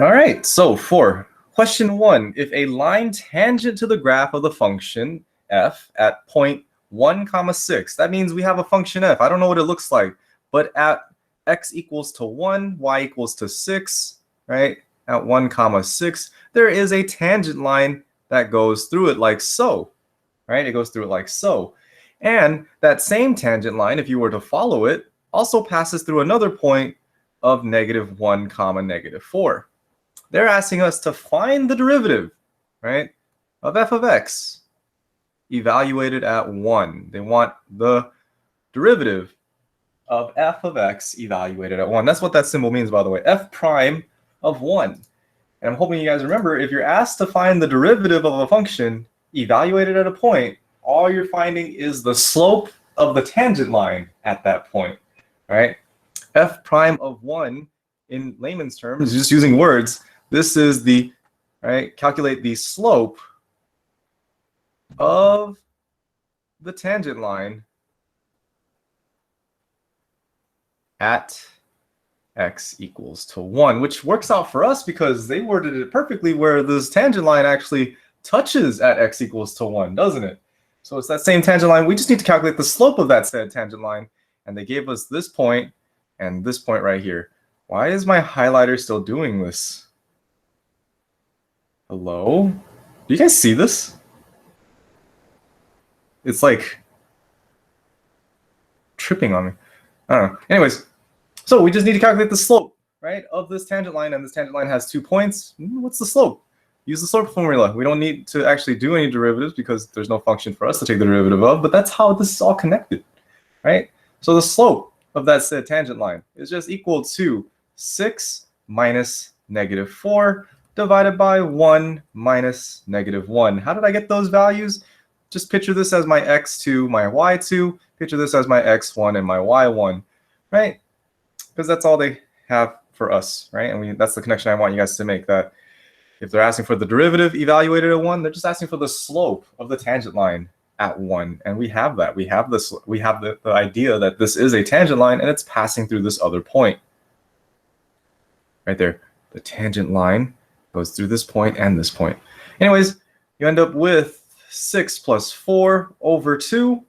All right, so for question 1, if a line tangent to the graph of the function f at point 1 comma 6, that means we have a function f. I don't know what it looks like, but at x equals to 1, y equals to 6, right? At 1 comma 6, there is a tangent line that goes through it like so, right? It goes through it like so. And that same tangent line, if you were to follow it, also passes through another point of -1 comma -4. They're asking us to find the derivative, right, of f of x evaluated at 1. They want the derivative of f of x evaluated at 1. That's what that symbol means, by the way, f prime of 1. And I'm hoping you guys remember, if you're asked to find the derivative of a function evaluated at a point, all you're finding is the slope of the tangent line at that point, right? F prime of 1, in layman's terms, just using words, this is the, right, calculate the slope of the tangent line at x equals to 1, which works out for us because they worded it perfectly where this tangent line actually touches at x equals to 1, doesn't it? So it's that same tangent line. We just need to calculate the slope of that said tangent line, and they gave us this point and this point right here. Why is my highlighter still doing this? Hello? Do you guys see this? It's like tripping on me. I don't know. Anyways, so we just need to calculate the slope, right, of this tangent line, and this tangent line has 2 points. What's the slope? Use the slope formula. We don't need to actually do any derivatives because there's no function for us to take the derivative of, but that's how this is all connected, right? So the slope of that said tangent line is just equal to 6 minus -4 divided by 1 minus -1. How did I get those values? Just picture this as my x2, my y2. Picture this as my x1 and my y1, right? Because that's all they have for us, right? And that's the connection I want you guys to make, that if they're asking for the derivative evaluated at 1, they're just asking for the slope of the tangent line at 1. And we have that. We have this. We have the idea that this is a tangent line and it's passing through this other point. Right there. The tangent line goes through this point and this point. Anyways, you end up with 6 plus 4 over 2,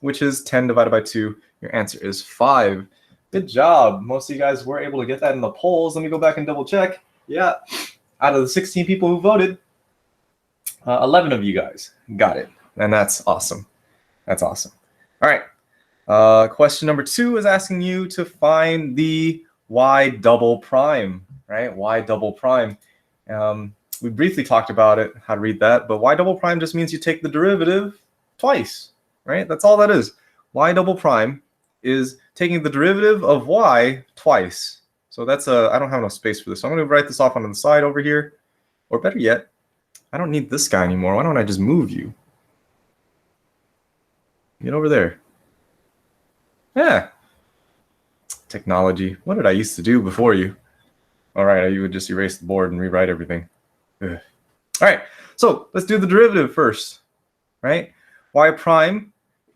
which is 10 divided by 2. Your answer is 5. Good job. Most of you guys were able to get that in the polls. Let me go back and double check. Yeah. Out of the 16 people who voted, 11 of you guys got it. And that's awesome. That's awesome. All right. Question number 2 is asking you to find the y double prime, right? Y double prime. We briefly talked about it, how to read that, but y double prime just means you take the derivative twice, right? That's all that is. Y double prime is taking the derivative of y twice. So that's I don't have enough space for this. So I'm going to write this off on the side over here. Or better yet, I don't need this guy anymore. Why don't I just move you? Get over there. Yeah. Technology. What did I used to do before you? All right, you would just erase the board and rewrite everything. Ugh. All right, so let's do the derivative first, right? Y prime,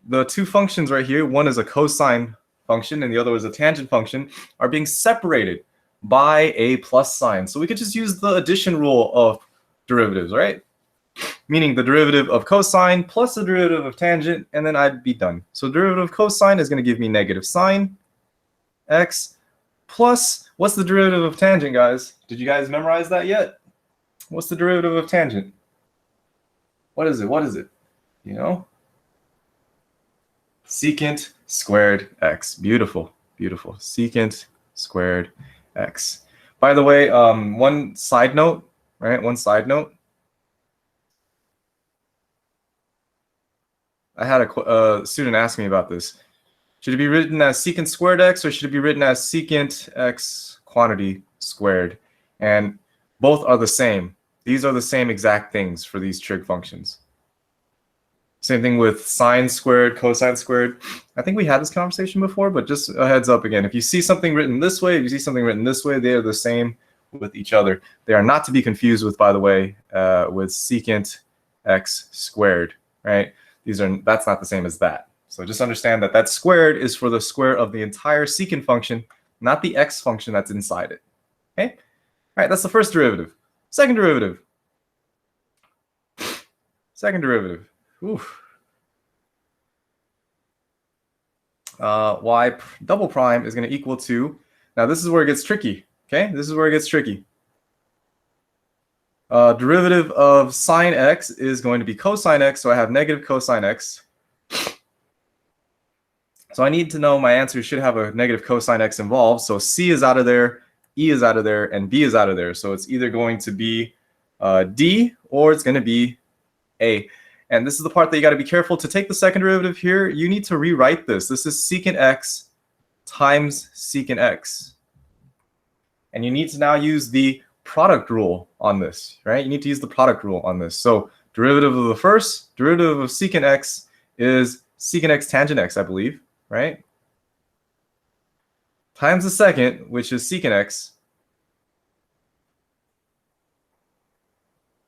the two functions right here, one is a cosine function and the other is a tangent function, are being separated by a plus sign. So we could just use the addition rule of derivatives, right? Meaning the derivative of cosine plus the derivative of tangent, and then I'd be done. So derivative of cosine is going to give me negative sine x plus, what's the derivative of tangent, guys? Did you guys memorize that yet? What's the derivative of tangent? What is it? What is it? You know? Secant squared x. Beautiful, beautiful. Secant squared x. By the way, one side note, right? One side note. I had a student ask me about this. Should it be written as secant squared x, or should it be written as secant x quantity squared? And both are the same. These are the same exact things for these trig functions. Same thing with sine squared, cosine squared. I think we had this conversation before, but just a heads up again. If you see something written this way, if you see something written this way, they are the same with each other. They are not to be confused with, by the way, with secant x squared, right? That's not the same as that. So just understand that that squared is for the square of the entire secant function, not the x function that's inside it. Okay? All right, that's the first derivative. Second derivative. Second derivative. Oof. Y double prime is going to equal to, now this is where it gets tricky. Okay, this is where it gets tricky. Derivative of sine x is going to be cosine x, so I have negative cosine x. So I need to know my answer should have a negative cosine x involved. So C is out of there, E is out of there, and B is out of there. So it's either going to be D or it's going to be A. And this is the part that you got to be careful. To take the second derivative here, you need to rewrite this. This is secant x times secant x. And you need to now use the product rule on this, right? You need to use the product rule on this. So derivative of the first, derivative of secant x is secant x tangent x, I believe, right? Times the second, which is secant x,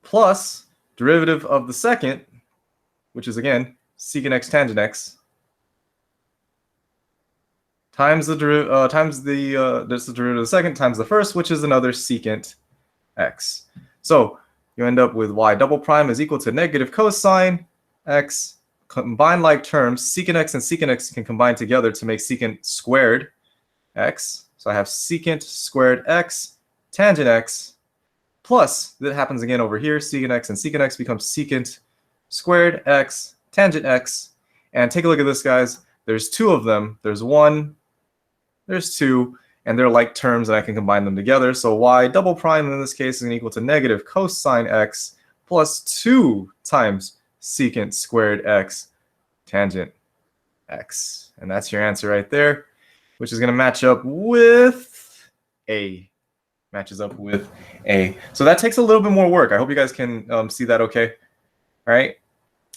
plus derivative of the second, which is again secant x tangent x, times the derivative of the second times the first, which is another secant x. So you end up with y double prime is equal to negative cosine x. Combine like terms, secant x and secant x can combine together to make secant squared x. So I have secant squared x tangent x plus, that happens again over here, secant x and secant x becomes secant squared x tangent x. And take a look at this, guys. There's two of them. There's one, there's two, and they're like terms, and I can combine them together. So y double prime in this case is equal to negative cosine x plus 2 times secant squared x tangent x. And that's your answer right there, which is going to match up with A. Matches up with A. So that takes a little bit more work. I hope you guys can see that okay. All right.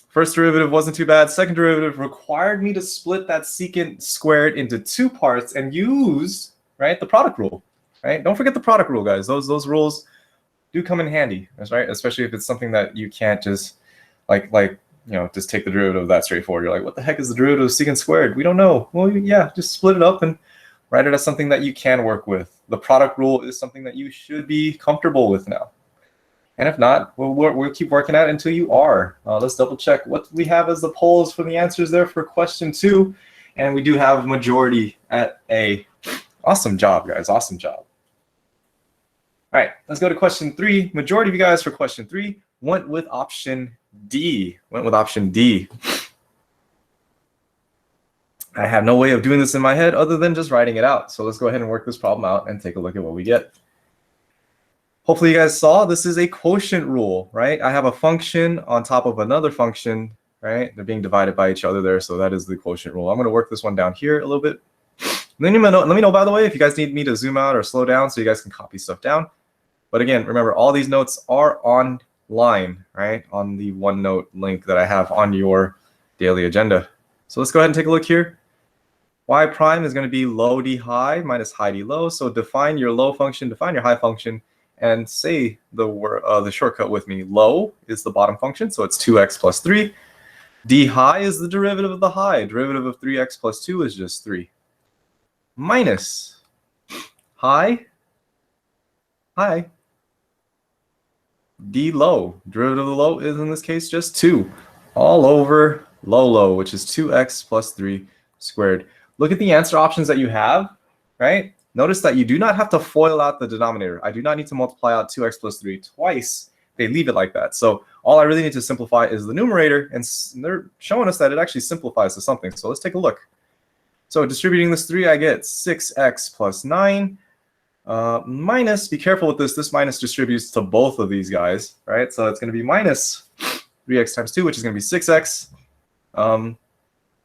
First derivative wasn't too bad. Second derivative required me to split that secant squared into two parts and use, right, the product rule. Right? Don't forget the product rule, guys. Those rules do come in handy. That's right. Especially if it's something that you can't just just take the derivative of that straightforward. You're like, what the heck is the derivative of secant squared? We don't know. Well, yeah, just split it up and write it as something that you can work with. The product rule is something that you should be comfortable with now. And if not, we'll keep working at it until you are. Let's double check what we have as the polls for the answers there for question 2. And we do have majority at A. Awesome job, guys. Awesome job. All right, let's go to question 3. Majority of you guys for question 3 went with option D. I have no way of doing this in my head other than just writing it out. So let's go ahead and work this problem out and take a look at what we get. Hopefully you guys saw this is a quotient rule, right? I have a function on top of another function, right? They're being divided by each other there, so that is the quotient rule. I'm going to work this one down here a little bit. Let me know, by the way, if you guys need me to zoom out or slow down so you guys can copy stuff down. But again, remember, all these notes are online, right? On the OneNote link that I have on your daily agenda. So let's go ahead and take a look here. Y prime is going to be low d high minus high d low. So define your low function, define your high function, and say the shortcut with me. Low is the bottom function, so it's 2x plus 3. D high is the derivative of the high. Derivative of 3x plus 2 is just 3. Minus high, D low. Derivative of the low is in this case just 2. All over low, which is 2x plus 3 squared. Look at the answer options that you have, right? Notice that you do not have to FOIL out the denominator. I do not need to multiply out 2x plus 3 twice. They leave it like that. So all I really need to simplify is the numerator, and they're showing us that it actually simplifies to something. So let's take a look. So distributing this 3, I get 6x plus 9 minus, be careful with this minus distributes to both of these guys, right? So it's going to be minus 3x times 2, which is going to be 6x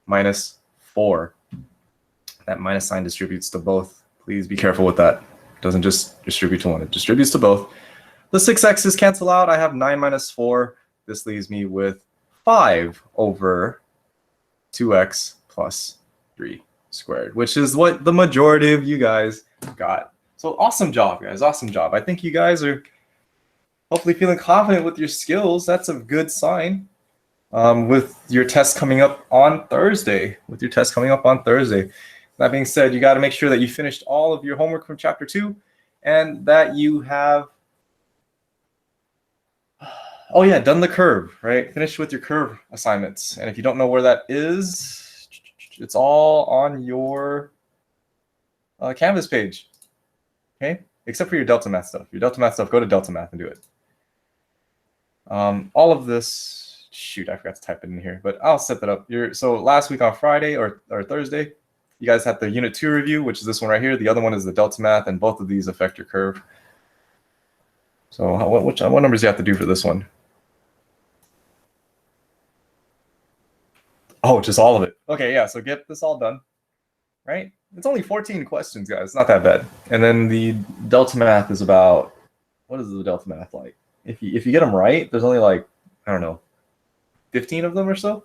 minus 4. That minus sign distributes to both. Please be careful with that. It doesn't just distribute to one, it distributes to both. The 6x's cancel out. I have 9 minus 4. This leaves me with 5 over 2x plus 3 squared, which is what the majority of you guys got. So awesome job, guys. Awesome job. I think you guys are hopefully feeling confident with your skills. That's a good sign. With your test coming up on Thursday. That being said, you got to make sure that you finished all of your homework from chapter 2 and that you have, oh yeah, done the curve, right? Finish with your curve assignments. And if you don't know where that is, it's all on your Canvas page, okay? Except for your Delta Math stuff. Your Delta Math stuff, go to Delta Math and do it. All of this, shoot, I forgot to type it in here, but I'll set that up. So last week on Friday or Thursday, you guys had the Unit 2 review, which is this one right here. The other one is the Delta Math, and both of these affect your curve. So what numbers do you have to do for this one? Oh, just all of it. Okay, yeah, so get this all done, right? It's only 14 questions, guys. It's not that bad. And then the Delta Math is about, what is the Delta Math like? If you get them right, there's only like, I don't know, 15 of them or so.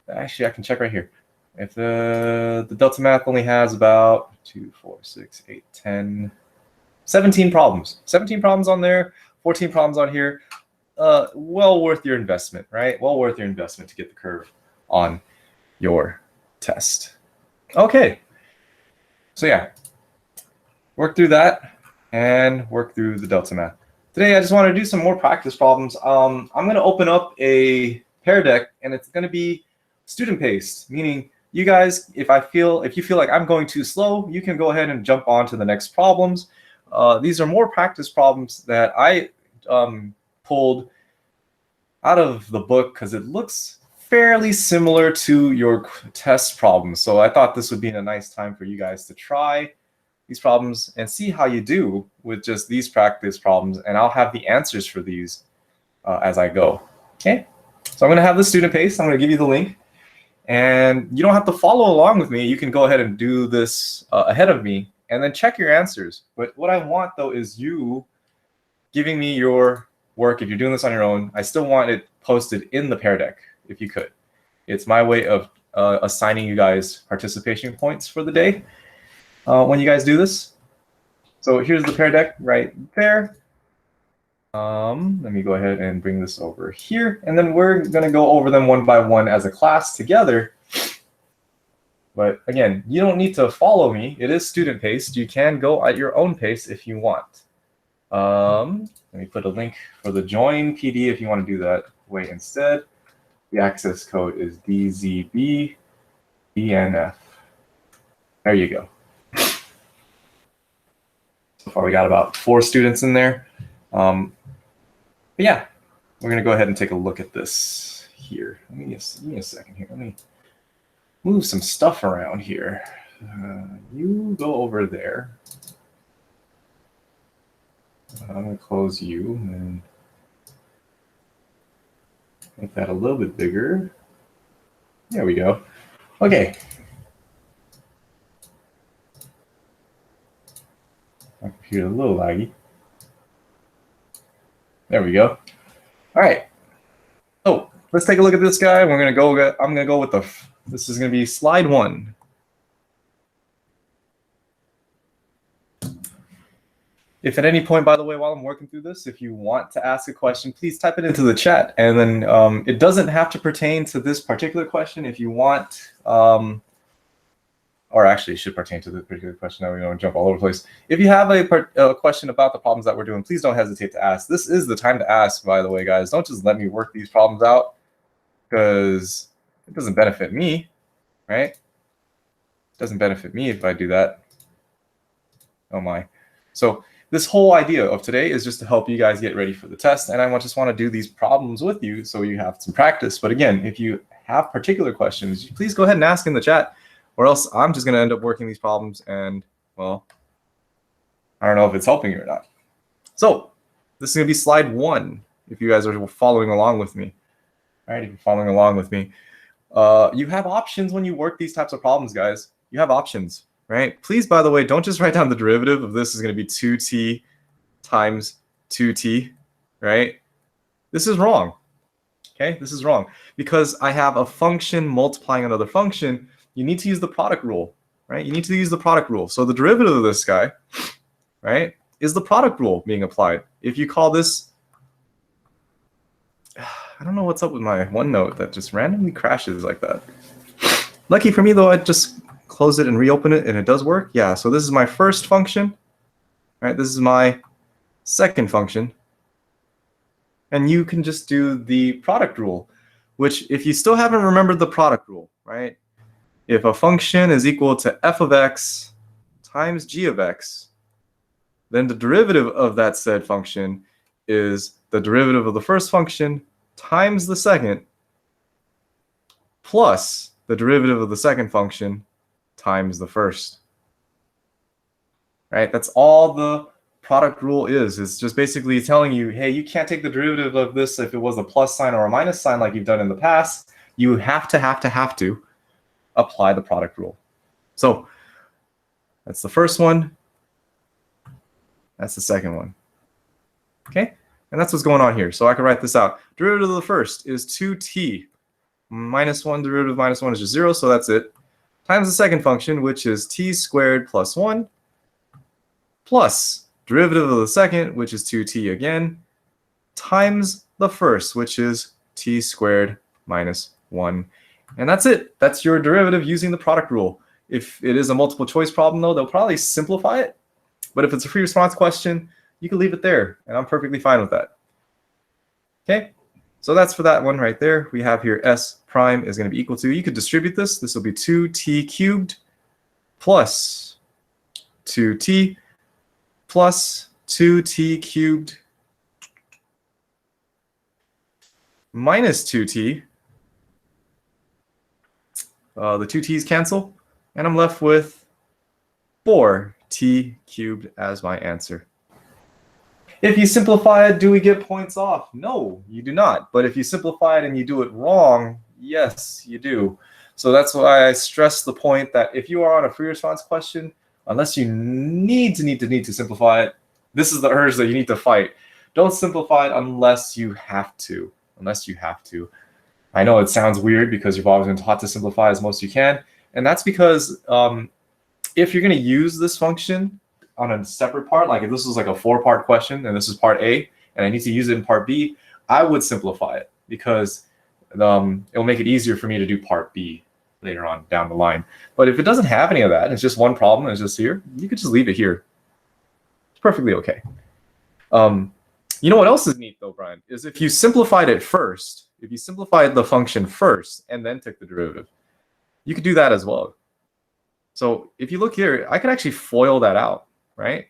Actually, I can check right here. If the Delta Math only has about 2, 4, 6, 8, 10, 17 problems. 17 problems on there, 14 problems on here. Well worth your investment, right? Well worth your investment to get the curve on your test. Okay. So yeah, work through that and work through the Delta Math. Today, I just want to do some more practice problems. I'm going to open up a pair deck, and it's going to be student-paced, meaning you guys, if you feel like I'm going too slow, you can go ahead and jump on to the next problems. These are more practice problems that I pulled out of the book because it looks fairly similar to your test problems. So I thought this would be a nice time for you guys to try these problems and see how you do with just these practice problems, and I'll have the answers for these as I go. Okay, so I'm going to have the student pace. I'm going to give you the link, and you don't have to follow along with me. You can go ahead and do this ahead of me and then check your answers. But what I want, though, is you giving me your work. If you're doing this on your own, I still want it posted in the pair deck if you could. It's my way of assigning you guys participation points for the day when you guys do this. So here's the pair deck right there. Let me go ahead and bring this over here, and then we're going to go over them one by one as a class together. But again, you don't need to follow me. It is student paced. You can go at your own pace if you want. Let me put a link for the join PD if you want to do that way instead. The access code is DZBDNF. There you go. So far, we got about 4 students in there. But yeah, we're going to go ahead and take a look at this here. Give me a second here. Let me move some stuff around here. You go over there. I'm going to close you and make that a little bit bigger. There we go. Okay. My computer a little laggy. There we go. All right. So let's take a look at this guy. I'm gonna go with this is gonna be slide 1. If at any point, by the way, while I'm working through this, if you want to ask a question, please type it into the chat. And then it doesn't have to pertain to this particular question. If you want, or actually it should pertain to this particular question. Now we don't jump all over the place. If you have a question about the problems that we're doing, please don't hesitate to ask. This is the time to ask, by the way, guys. Don't just let me work these problems out because it doesn't benefit me, right? It doesn't benefit me if I do that. Oh my. So this whole idea of today is just to help you guys get ready for the test. And I just want to do these problems with you so you have some practice. But again, if you have particular questions, please go ahead and ask in the chat, or else I'm just going to end up working these problems and, well, I don't know if it's helping you or not. So this is going to be slide 1 if you guys are following along with me. All right, if you're following along with me. You have options when you work these types of problems, guys. You have options. Right? Please, by the way, don't just write down the derivative of this is going to be 2t times 2t, right? This is wrong, okay? This is wrong because I have a function multiplying another function. You need to use the product rule, right? You need to use the product rule. So the derivative of this guy, right, is the product rule being applied. If you call this, I don't know what's up with my OneNote that just randomly crashes like that. Lucky for me, though, I just close it and reopen it, and it does work. Yeah, so this is my first function, right? This is my second function. And you can just do the product rule, which if you still haven't remembered the product rule, right? If a function is equal to f of x times g of x, then the derivative of that said function is the derivative of the first function times the second plus the derivative of the second function times the first. Right? That's all the product rule is. It's just basically telling you, hey, you can't take the derivative of this if it was a plus sign or a minus sign like you've done in the past. You have to apply the product rule. So that's the first one. That's the second one. Okay? And that's what's going on here. So I can write this out. Derivative of the first is 2t. Minus 1 derivative of minus 1 is just 0, so that's it. Times the second function, which is t squared plus 1, plus derivative of the second, which is 2t again, times the first, which is t squared minus 1. And that's it. That's your derivative using the product rule. If it is a multiple choice problem, though, they'll probably simplify it. But if it's a free response question, you can leave it there, and I'm perfectly fine with that. Okay, so that's for that one right there. We have here s prime is going to be equal to, you could distribute this. This will be 2t cubed plus 2t plus 2t cubed minus 2t. The 2 t's cancel, and I'm left with 4t cubed as my answer. If you simplify it, do we get points off? No, you do not. But if you simplify it and you do it wrong, yes, you do. So that's why I stress the point that if you are on a free response question, unless you need to simplify it, this is the urge that you need to fight. Don't simplify it unless you have to. Unless you have to. I know it sounds weird because you've always been taught to simplify as most you can. And that's because if you're going to use this function on a separate part, like if this was like a 4-part question and this is part A, and I need to use it in part B, I would simplify it because it'll make it easier for me to do part B later on down the line. But if it doesn't have any of that, it's just one problem, it's just here, you could just leave it here. It's perfectly okay. You know what else is neat though, Brian, is if you simplified it first, if you simplified the function first and then took the derivative, you could do that as well. So if you look here, I could actually FOIL that out, right?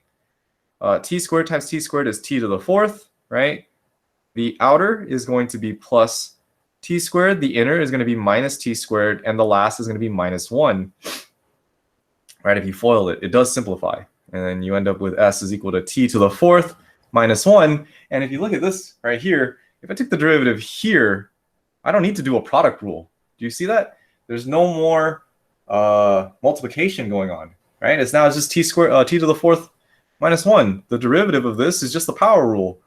T squared times t squared is t to the 4th, right? The outer is going to be plus t squared, the inner is going to be minus t squared, and the last is going to be minus 1. Right? If you FOIL it, it does simplify. And then you end up with s is equal to t to the 4th minus 1. And if you look at this right here, if I took the derivative here, I don't need to do a product rule. Do you see that? There's no more multiplication going on, right? It's now just t squared, t to the 4th minus 1. The derivative of this is just the power rule.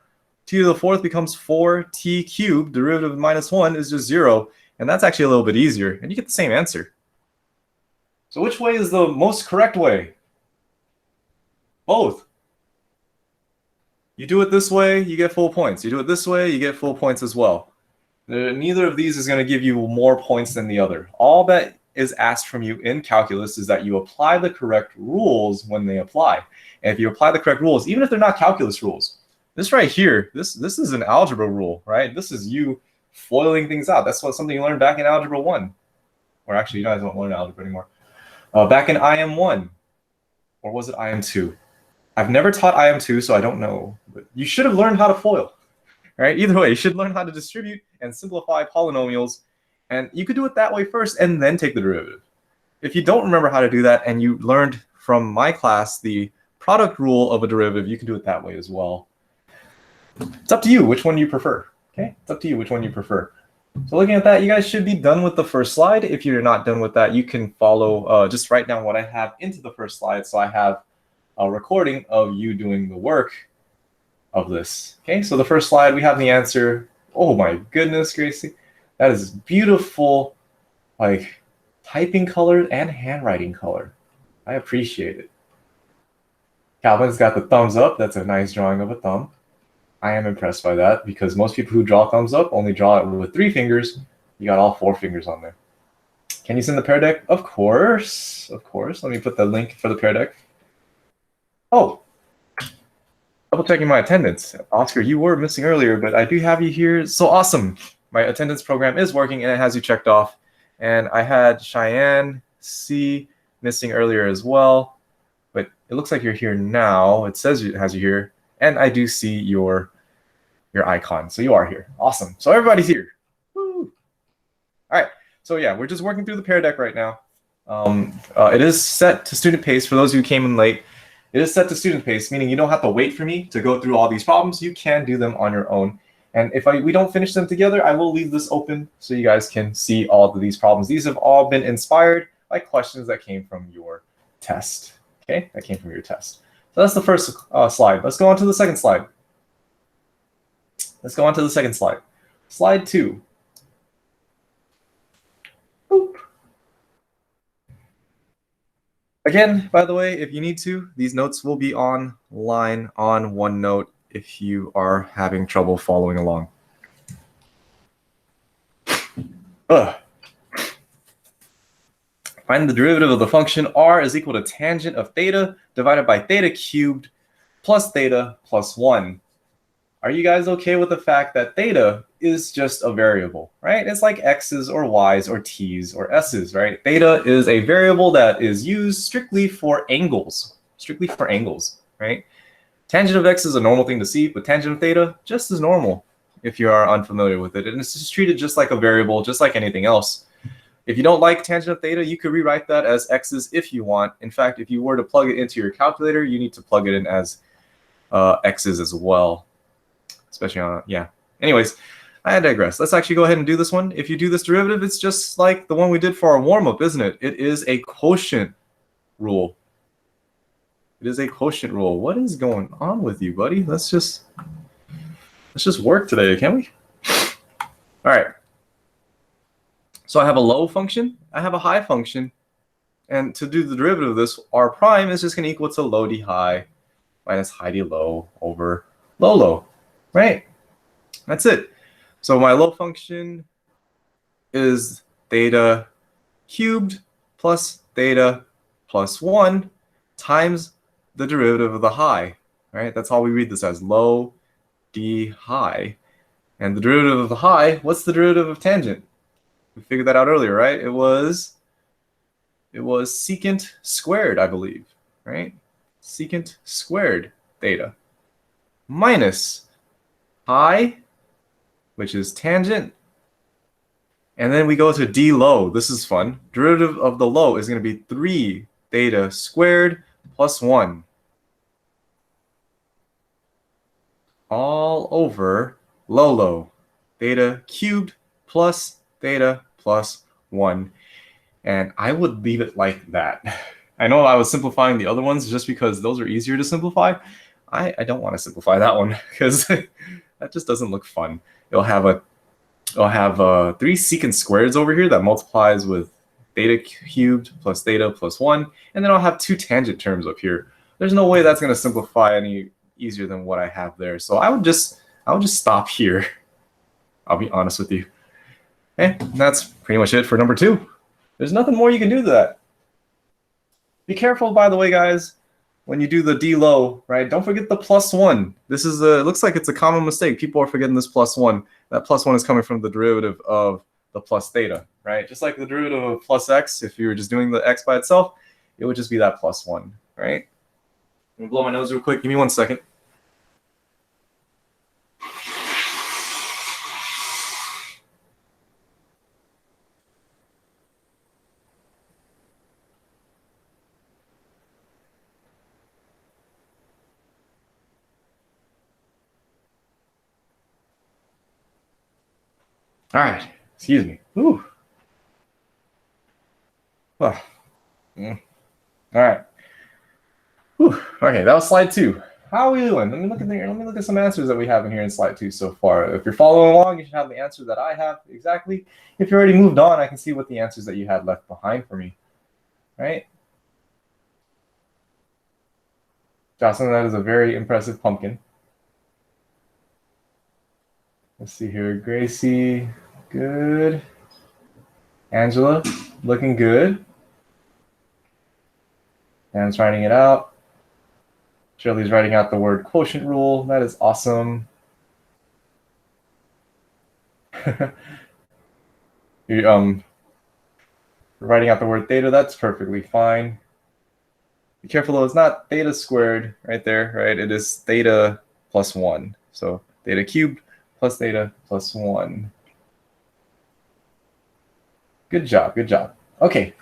T to the 4th becomes 4t cubed. Derivative of minus 1 is just 0. And that's actually a little bit easier. And you get the same answer. So which way is the most correct way? Both. You do it this way, you get full points. You do it this way, you get full points as well. Neither of these is going to give you more points than the other. All that is asked from you in calculus is that you apply the correct rules when they apply. And if you apply the correct rules, even if they're not calculus rules, this right here, this is an algebra rule, right? This is you foiling things out. That's something you learned back in Algebra 1. Or actually, you guys don't learn algebra anymore. Back in IM1. Or was it IM2? I've never taught IM2, so I don't know. But you should have learned how to FOIL. Right? Either way, you should learn how to distribute and simplify polynomials. And you could do it that way first and then take the derivative. If you don't remember how to do that and you learned from my class the product rule of a derivative, you can do it that way as well. It's up to you which one you prefer. Okay? It's up to you which one you prefer. So looking at that, you guys should be done with the first slide. If you're not done with that, you can follow, just write down what I have into the first slide. So I have a recording of you doing the work of this. Okay, so the first slide, we have the answer. Oh my goodness, Gracie. That is beautiful, like typing color and handwriting color. I appreciate it. Calvin's got the thumbs up. That's a nice drawing of a thumb. I am impressed by that because most people who draw thumbs up only draw it with 3 fingers. You got all 4 fingers on there. Can you send the pear deck? Of course. Of course. Let me put the link for the pear deck. Oh, Double checking my attendance. Oscar, you were missing earlier, but I do have you here. So awesome. My attendance program is working and it has you checked off. And I had Cheyenne C missing earlier as well, but it looks like you're here now. It says it has you here, and I do see your icon. So you are here. Awesome. So everybody's here. Woo. All right. So yeah, we're just working through the pair deck right now. It is set to student pace. For those of you who came in late, it is set to student pace, meaning you don't have to wait for me to go through all these problems. You can do them on your own. And if we don't finish them together, I will leave this open so you guys can see all of these problems. These have all been inspired by questions that came from your test. Okay, that came from your test. So that's the first slide. Let's go on to the second slide. Let's go on to the second slide. Slide 2. Boop. Again, by the way, if you need to, these notes will be online on OneNote if you are having trouble following along. Find the derivative of the function r is equal to tangent of theta divided by theta cubed plus theta plus 1. Are you guys okay with the fact that theta is just a variable, right? It's like x's or y's or t's or s's, right? Theta is a variable that is used strictly for angles, right? Tangent of x is a normal thing to see, but tangent of theta just as normal if you are unfamiliar with it. And it's just treated just like a variable, just like anything else. If you don't like tangent of theta, you could rewrite that as x's if you want. In fact, if you were to plug it into your calculator, you need to plug it in as x's as well. Especially on, yeah. Anyways, I digress. Let's actually go ahead and do this one. If you do this derivative, it's just like the one we did for our warm-up, isn't it? It is a quotient rule. It is a quotient rule. What is going on with you, buddy? Let's just work today, can we? All right. So I have a low function, I have a high function, and to do the derivative of this, r prime is just going to equal to low d high minus high d low over low low, right? That's it. So my low function is theta cubed plus theta plus 1 times the derivative of the high, right? That's how we read this as, low d high. And the derivative of the high, what's the derivative of tangent? We figured that out earlier, right? It was secant squared, I believe, right? Secant squared theta minus high, which is tangent. And then we go to d low. This is fun. Derivative of the low is going to be 3 theta squared plus 1. All over low low. Theta cubed plus theta plus 1. And I would leave it like that. I know I was simplifying the other ones just because those are easier to simplify. I don't want to simplify that one because that just doesn't look fun. It'll have 3 secant squareds over here that multiplies with theta cubed plus theta plus 1. And then I'll have 2 tangent terms up here. There's no way that's going to simplify any easier than what I have there. So I would just stop here. I'll be honest with you. Okay, that's pretty much it for number 2. There's nothing more you can do to that. Be careful, by the way, guys, when you do the d low, right? Don't forget the plus 1. This is it looks like it's a common mistake. People are forgetting this plus 1. That plus 1 is coming from the derivative of the plus theta, right? Just like the derivative of plus x, if you were just doing the x by itself, it would just be that plus 1, right? Let me blow my nose real quick. Give me 1 second. All right, excuse me. Whew. Oh. All right. Whew. Okay, that was slide 2. How are we doing? Let me look at some answers that we have in here in slide 2 so far. If you're following along, you should have the answer that I have exactly. If you already moved on, I can see what the answers that you had left behind for me. Right? Jocelyn, that is a very impressive pumpkin. Let's see here. Gracie, good. Angela, looking good. Dan's writing it out. Shirley's writing out the word quotient rule. That is awesome. You're writing out the word theta. That's perfectly fine. Be careful though, it's not theta squared right there, right? It is theta plus 1. So theta cubed plus theta plus 1. Good job, good job. Okay.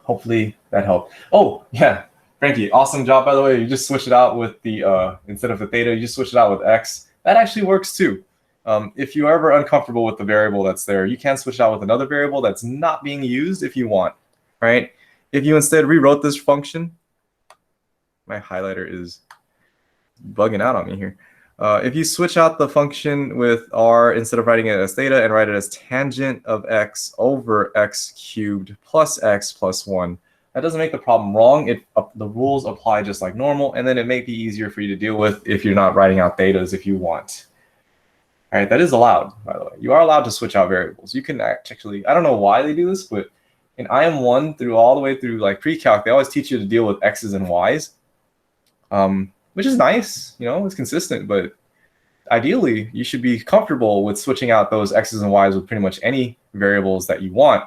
Hopefully that helped. Oh, yeah. Frankie, awesome job, by the way. You just switch it out with the, instead of the theta, you just switch it out with x. That actually works too. If you're ever uncomfortable with the variable that's there, you can switch it out with another variable that's not being used if you want, right? If you instead rewrote this function, my highlighter is bugging out on me here. If you switch out the function with r, instead of writing it as theta, and write it as tangent of x over x cubed plus x plus 1, that doesn't make the problem wrong. The rules apply just like normal, and then it may be easier for you to deal with if you're not writing out thetas if you want. All right, that is allowed, by the way. You are allowed to switch out variables. You can actually, I don't know why they do this, but in IM1 through all the way through like pre-calc, they always teach you to deal with x's and y's. Which is nice, you know, it's consistent, but ideally you should be comfortable with switching out those x's and y's with pretty much any variables that you want,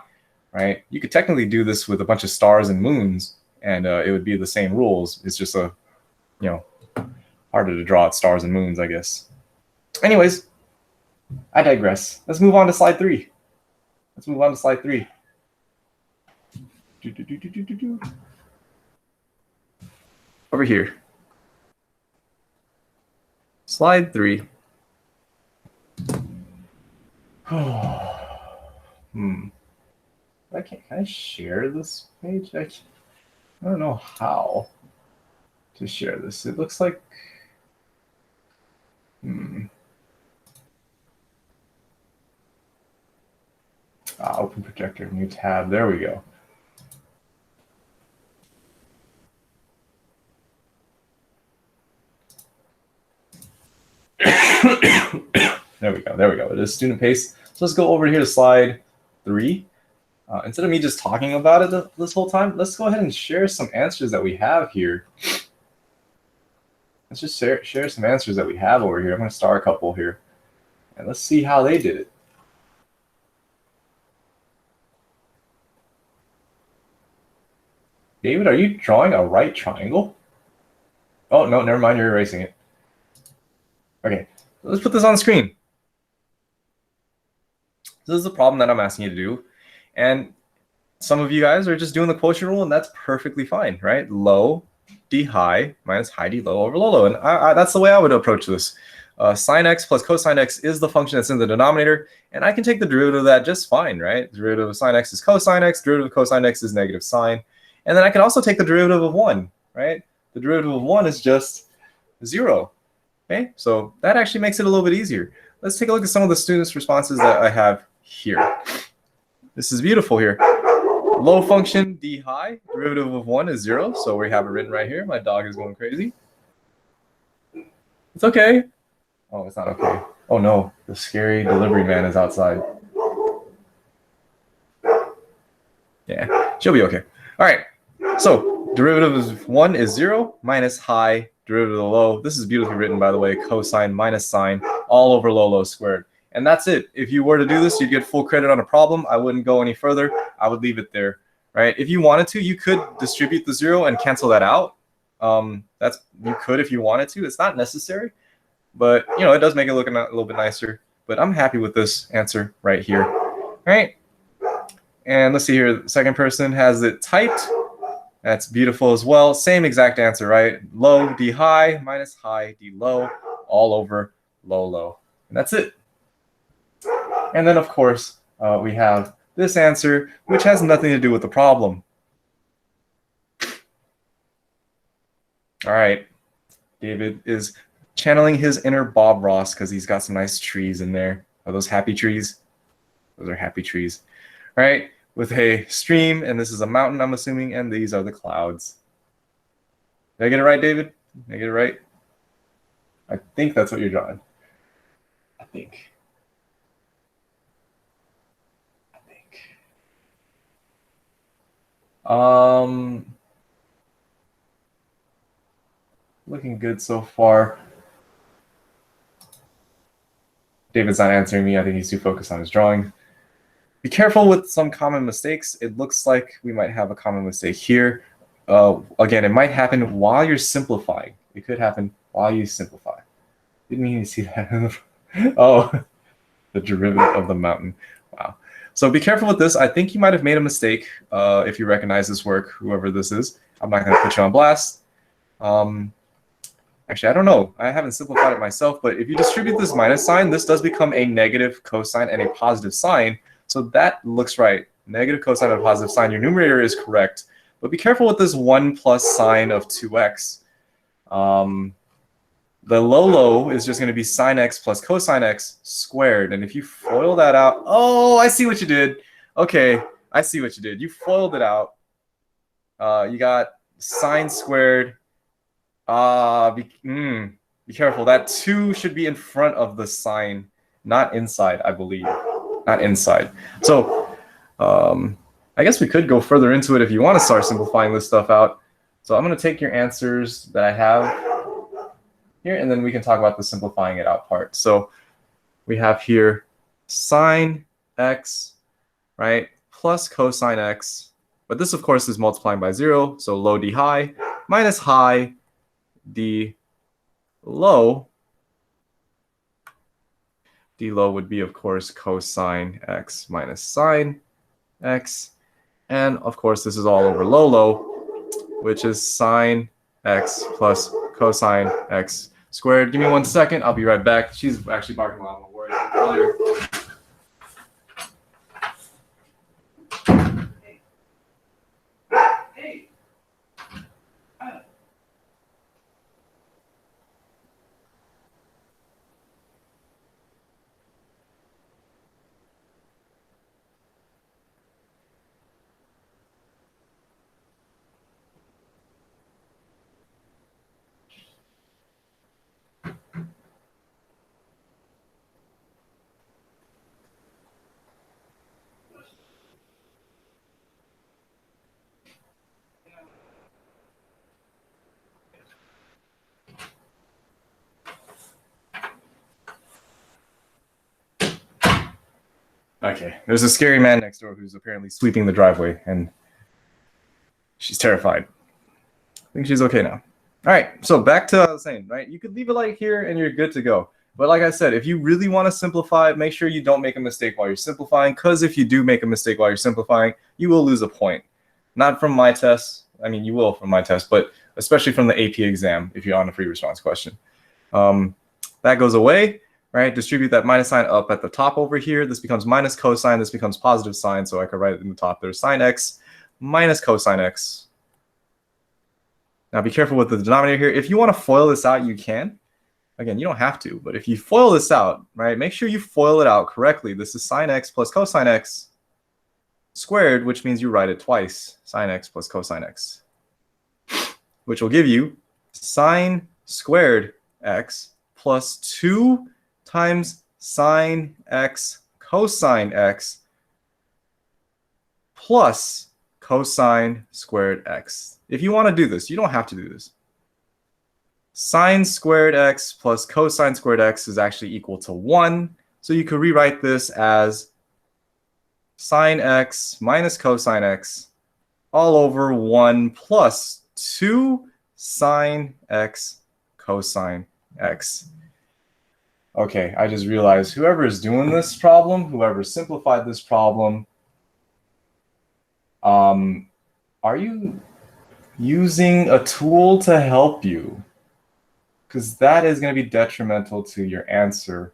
right? You could technically do this with a bunch of stars and moons, and it would be the same rules. It's just harder to draw out stars and moons, I guess. Anyways, I digress. Let's move on to slide 3. Over here. Slide 3. Can I share this page? I don't know how to share this. It looks like open projector, new tab. There we go. There we go. It is student pace. So let's go over here to slide 3. Instead of me just talking about it this whole time, let's go ahead and share some answers that we have here. Let's just share some answers that we have over here. I'm going to star a couple here, and let's see how they did it. David, are you drawing a right triangle? Oh, no, never mind. You're erasing it. Okay, let's put this on the screen. This is the problem that I'm asking you to do. And some of you guys are just doing the quotient rule, and that's perfectly fine, right? Low d high minus high d low over low low. And that's the way I would approach this. Sine x plus cosine x is the function that's in the denominator, and I can take the derivative of that just fine, right? The derivative of sine x is cosine x, derivative of cosine x is negative sine. And then I can also take the derivative of 1, right? The derivative of 1 is just 0, okay? So that actually makes it a little bit easier. Let's take a look at some of the students' responses that I have here. This is beautiful here. Low function d high, derivative of 1 is 0, so we have it written right here. My dog is going crazy. It's okay. Oh, it's not okay. Oh no, the scary delivery man is outside. Yeah, she'll be okay. All right, so derivative of 1 is 0 minus high, derivative of low. This is beautifully written, by the way, cosine minus sine, all over low low squared. And that's it. If you were to do this, you'd get full credit on a problem. I wouldn't go any further. I would leave it there, right? If you wanted to, you could distribute the 0 and cancel that out. You could if you wanted to. It's not necessary, but you know, it does make it look a little bit nicer. But I'm happy with this answer right here. All right. And let's see here. The second person has it typed. That's beautiful as well. Same exact answer, right? Low d high minus high d low, all over low low. And that's it. And then, of course, we have this answer, which has nothing to do with the problem. All right. David is channeling his inner Bob Ross because he's got some nice trees in there. Are those happy trees? Those are happy trees. All right. With a stream, and this is a mountain, I'm assuming, and these are the clouds. Did I get it right, David? Did I get it right? I think that's what you're drawing. I think. looking good so far. David's not answering me. I think he's too focused on his drawing. Be careful with some common mistakes. It looks like we might have a common mistake here. Again, it might happen while you're simplifying. It could happen while you simplify. Didn't mean to see that. Oh, the derivative of the mountain. Wow. So be careful with this. I think you might have made a mistake if you recognize this work, whoever this is. I'm not going to put you on blast. Actually, I don't know. I haven't simplified it myself, but if you distribute this minus sign, this does become a negative cosine and a positive sign. So that looks right. Negative cosine and a positive sign. Your numerator is correct. But be careful with this 1 plus sine of 2x. The low is just going to be sine x plus cosine x squared. And if you FOIL that out, oh, I see what you did. Okay, I see what you did. You FOILed it out. You got sine squared. Be careful. That 2 should be in front of the sine, not inside, I believe. Not inside. So I guess we could go further into it if you want to start simplifying this stuff out. So I'm going to take your answers that I have here, and then we can talk about the simplifying it out part. So we have here sine x, right, plus cosine x. But this, of course, is multiplying by 0. So low d high minus high d low. D low would be, of course, cosine x minus sine x. And, of course, this is all over low, which is sine x plus cosine x squared. Give me 1 second. I'll be right back. She's actually barking a lot more words earlier. Okay, there's a scary man next door who's apparently sweeping the driveway, and she's terrified. I think she's okay now. All right, so back to what I was saying, right? You could leave a light here, and you're good to go. But like I said, if you really want to simplify, make sure you don't make a mistake while you're simplifying, because if you do make a mistake while you're simplifying, you will lose a point. Not from my test. I mean, you will from my test, but especially from the AP exam if you're on a free response question. That goes away. Right, distribute that minus sign up at the top over here. This becomes minus cosine. This becomes positive sine. So I could write it in the top. There's sine x minus cosine x. Now be careful with the denominator here. If you want to FOIL this out, you can. Again, you don't have to. But if you FOIL this out, right, make sure you FOIL it out correctly. This is sine x plus cosine x squared, which means you write it twice. Sine x plus cosine x, which will give you sine squared x plus 2 times sine x cosine x plus cosine squared x. If you want to do this, you don't have to do this. Sine squared x plus cosine squared x is actually equal to 1. So you could rewrite this as sine x minus cosine x all over 1 plus 2 sine x cosine x. Okay, I just realized whoever is doing this problem, whoever simplified this problem, are you using a tool to help you? Because that is going to be detrimental to your answer.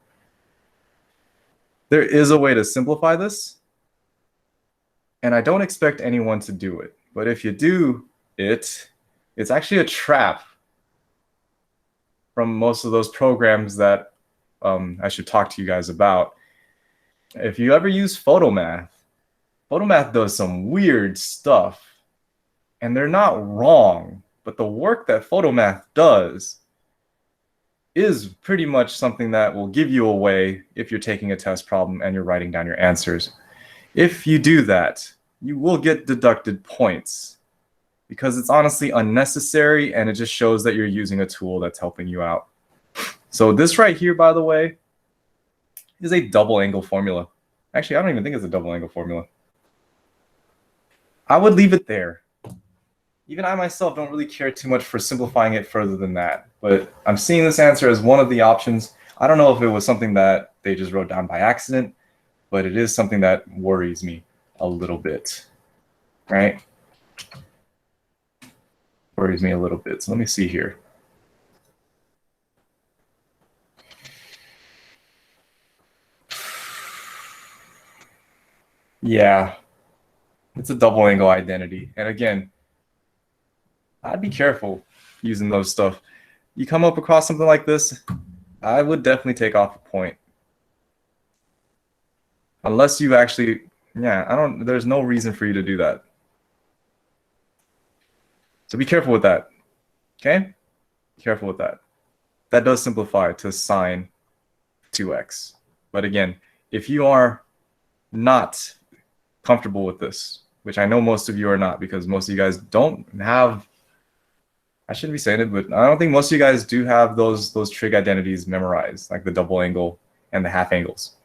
There is a way to simplify this, and I don't expect anyone to do it. But if you do it, it's actually a trap from most of those programs that I should talk to you guys about. If you ever use Photomath, Photomath does some weird stuff. And they're not wrong, but the work that Photomath does is pretty much something that will give you away if you're taking a test problem and you're writing down your answers. If you do that, you will get deducted points. because it's honestly unnecessary and it just shows that you're using a tool that's helping you out. So this right here, by the way, is a double angle formula. Actually, I don't even think it's a double angle formula. I would leave it there. Even I myself don't really care too much for simplifying it further than that, but I'm seeing this answer as one of the options. I don't know if it was something that they just wrote down by accident, but it is something that worries me a little bit, right? Worries me a little bit. So let me see here. Yeah, it's a double angle identity. And again, I'd be careful using those stuff. You come up across something like this, I would definitely take off a point. Unless you actually, there's no reason for you to do that. So be careful with that, okay? Be careful with that. That does simplify to sine 2x. But again, if you are not comfortable with this, which I know most of you are not, because most of you guys don't have, I shouldn't be saying it, but I don't think most of you guys do have those trig identities memorized, like the double angle and the half angles.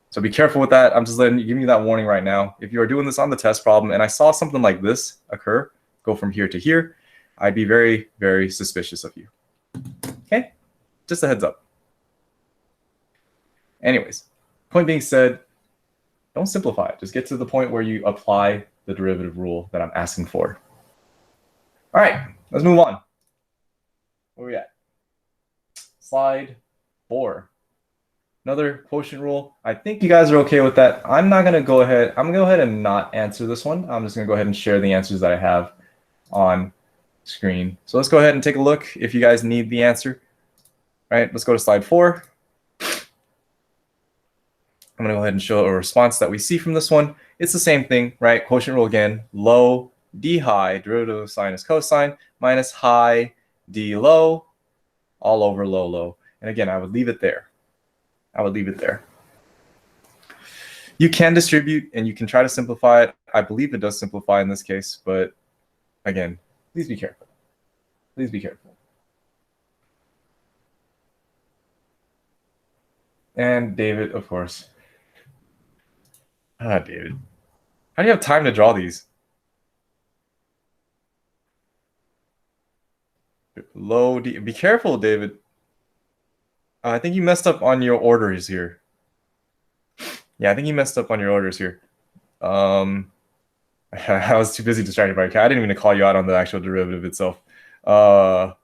So be careful with that. I'm just giving you that warning right now. If you are doing this on the test problem and I saw something like this occur, go from here to here, I'd be very, very suspicious of you. Okay? Just a heads up. Anyways, point being said, don't simplify it. Just get to the point where you apply the derivative rule that I'm asking for. All right, let's move on. Where are we at? Slide 4. Another quotient rule. I think you guys are okay with that. I'm going to go ahead and not answer this one. I'm just going to go ahead and share the answers that I have on screen. So let's go ahead and take a look if you guys need the answer. All right, let's go to slide 4. I'm going to go ahead and show a response that we see from this one. It's the same thing, right? Quotient rule again, low d high, derivative of sine is cosine, minus high d low, all over low low. And again, I would leave it there. I would leave it there. You can distribute and you can try to simplify it. I believe it does simplify in this case, but again, please be careful. Please be careful. And David, of course. David. How do you have time to draw these? Low D. Be careful, David. I think you messed up on your orders here. Yeah, I think you messed up on your orders here. I was too busy distracted by I didn't even call you out on the actual derivative itself. So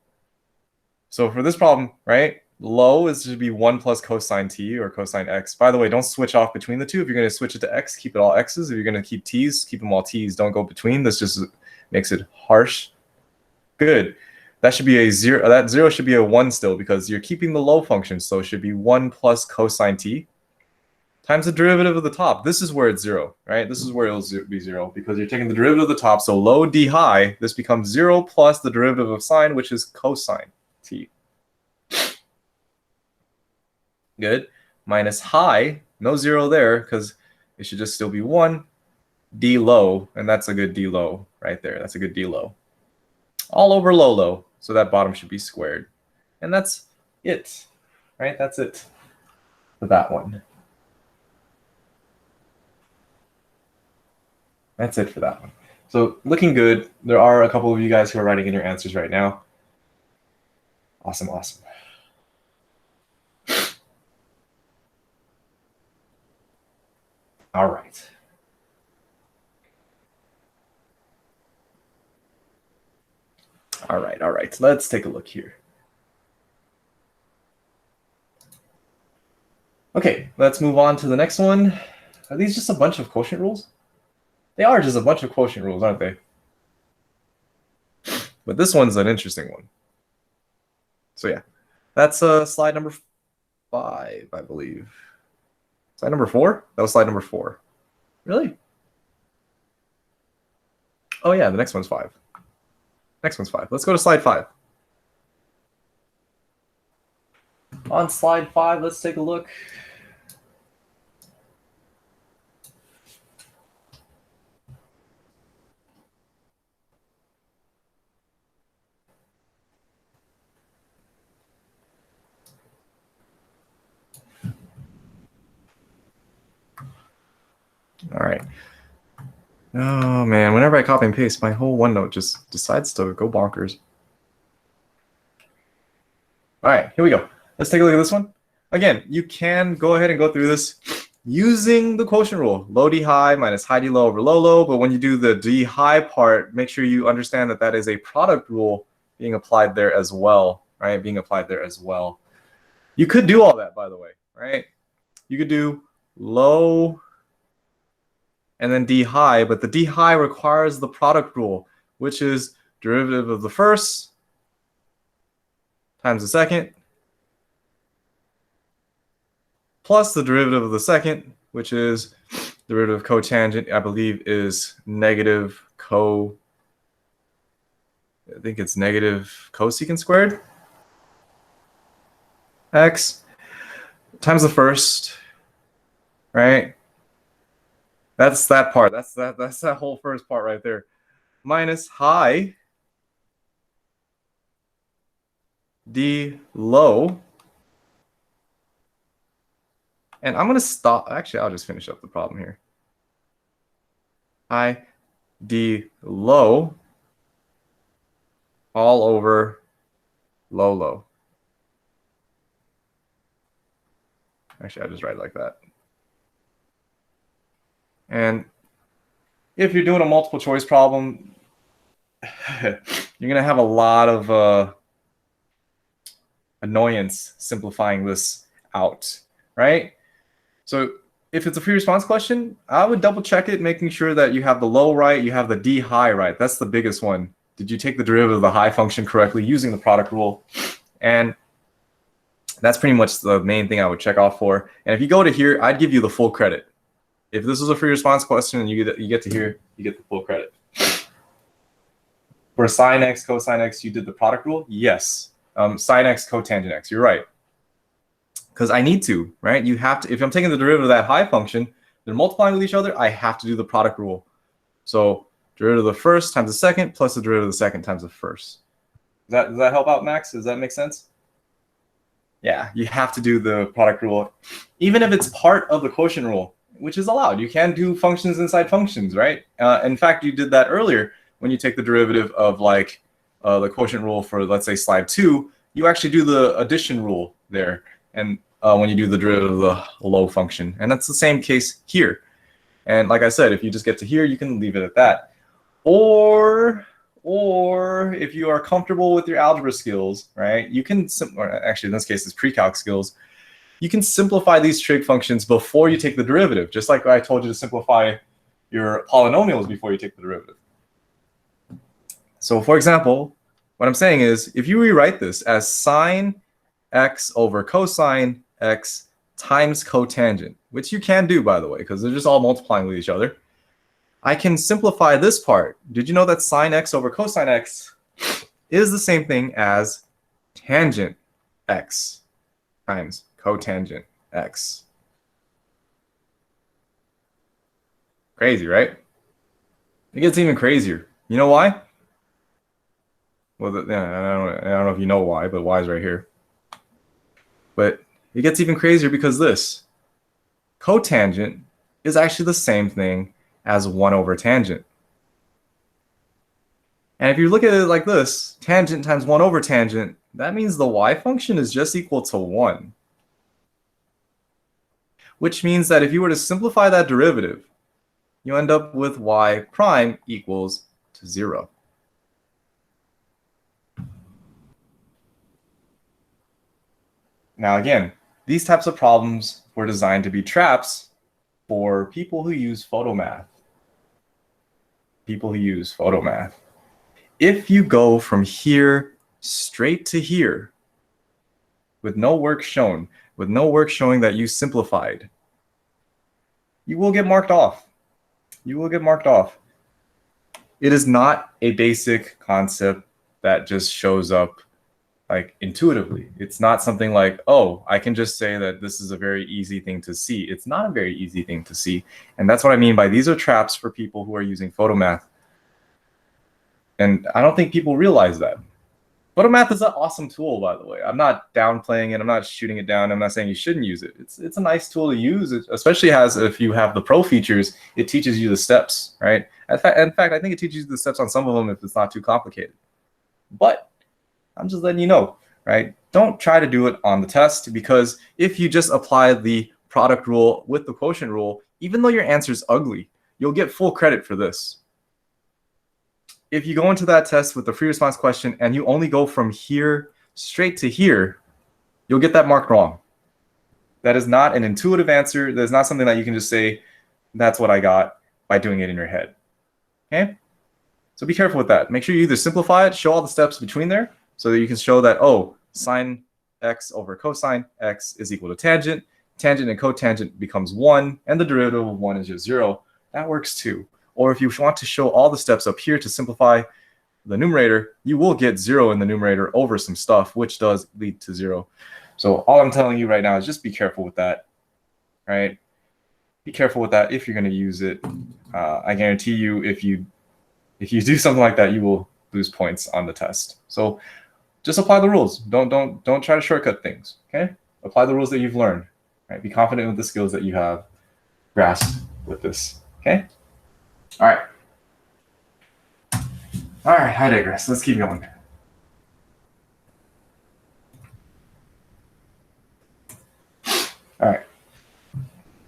for this problem, right, low is to be 1 plus cosine t or cosine x. By the way, don't switch off between the two. If you're going to switch it to x, keep it all x's. If you're going to keep t's, keep them all t's. Don't go between. This just makes it harsh. Good. That should be a 0. That 0 should be a 1 still because you're keeping the low function. So it should be 1 plus cosine t times the derivative of the top. This is where it's 0, right? This is where it'll be 0 because you're taking the derivative of the top. So low d high, this becomes 0 plus the derivative of sine, which is cosine t. Good. Minus high, no 0 there because it should just still be 1. D low, and that's a good D low right there. That's a good D low. All over low low, so that bottom should be squared. And that's it, right? That's it for that one. That's it for that one. So looking good. There are a couple of you guys who are writing in your answers right now. Awesome, awesome. All right. All right, all right. Let's take a look here. Okay, let's move on to the next one. Are these just a bunch of quotient rules? They are just a bunch of quotient rules, aren't they? But this one's an interesting one. So yeah, that's slide number 5, I believe. Slide number 4? That was slide number 4. Really? Oh yeah, the next one's 5. Next one's 5. Let's go to slide 5. On slide 5, let's take a look. All right. Oh man, whenever I copy and paste, my whole OneNote just decides to go bonkers. All right, here we go. Let's take a look at this one. Again, you can go ahead and go through this using the quotient rule. Low D high minus high D low over low low. But when you do the D high part, make sure you understand that that is a product rule being applied there as well, right? Being applied there as well. You could do all that, by the way, right? You could do low and then D high, but the D high requires the product rule, which is derivative of the first times the second plus the derivative of the second, which is derivative of cotangent, I believe, is negative I think it's negative cosecant squared x times the first, right? That's that part. That's that whole first part right there. Minus high D low. And I'm going to stop. Actually, I'll just finish up the problem here. High D low all over low low. Actually, I'll just write it like that. And if you're doing a multiple choice problem, you're going to have a lot of annoyance simplifying this out, right? So if it's a free response question, I would double check it, making sure that you have the low right, you have the D high right. That's the biggest one. Did you take the derivative of the high function correctly using the product rule? And that's pretty much the main thing I would check off for. And if you go to here, I'd give you the full credit. If this is a free response question and you get to here, you get the full credit. For sine x, cosine x, you did the product rule? Yes. Sine x, cotangent x, you're right. Because I need to, right? You have to, if I'm taking the derivative of that high function, they're multiplying with each other, I have to do the product rule. So derivative of the first times the second plus the derivative of the second times the first. Does that help out, Max? Does that make sense? Yeah, you have to do the product rule, even if it's part of the quotient rule, which is allowed. You can do functions inside functions, right? In fact, you did that earlier when you take the derivative of like the quotient rule for, let's say, slide 2. You actually do the addition rule there, and when you do the derivative of the low function. And that's the same case here. And like I said, if you just get to here, you can leave it at that. Or if you are comfortable with your algebra skills, right, you can, or actually in this case, it's pre-calc skills, you can simplify these trig functions before you take the derivative, just like I told you to simplify your polynomials before you take the derivative. So for example, what I'm saying is, if you rewrite this as sine x over cosine x times cotangent, which you can do, by the way, because they're just all multiplying with each other, I can simplify this part. Did you know that sine x over cosine x is the same thing as tangent x times cotangent x? Crazy, right? It gets even crazier. You know why? Well, I don't know if you know why, but why is right here. But it gets even crazier because this cotangent is actually the same thing as 1 over tangent. And if you look at it like this, tangent times 1 over tangent, that means the y function is just equal to 1. Which means that if you were to simplify that derivative, you end up with y prime equals to 0. Now again, these types of problems were designed to be traps for people who use photomath. People who use photomath. If you go from here straight to here with no work shown, with no work showing that you simplified, you will get marked off. You will get marked off. It is not a basic concept that just shows up like intuitively. It's not something like, oh, I can just say that this is a very easy thing to see. It's not a very easy thing to see. And that's what I mean by these are traps for people who are using photomath. And I don't think people realize that. Photomath is an awesome tool, by the way. I'm not downplaying it. I'm not shooting it down. I'm not saying you shouldn't use it. It's a nice tool to use, especially if you have the pro features. It teaches you the steps, right? In fact, I think it teaches you the steps on some of them if it's not too complicated. But I'm just letting you know, right? Don't try to do it on the test, because if you just apply the product rule with the quotient rule, even though your answer is ugly, you'll get full credit for this. If you go into that test with the free response question and you only go from here straight to here, you'll get that marked wrong. That is not an intuitive answer. That is not something that you can just say, that's what I got, by doing it in your head. Okay? So be careful with that. Make sure you either simplify it, show all the steps between there, so that you can show that, oh, sine x over cosine x is equal to tangent. Tangent and cotangent becomes 1, and the derivative of 1 is just 0. That works too. Or if you want to show all the steps up here to simplify the numerator, you will get 0 in the numerator over some stuff, which does lead to 0. So all I'm telling you right now is just be careful with that, right? Be careful with that if you're going to use it. I guarantee you, if you do something like that, you will lose points on the test. So just apply the rules. Don't try to shortcut things. Okay? Apply the rules that you've learned. Right? Be confident with the skills that you have grasped with this. Okay? All right. All right, I digress. Let's keep going. All right.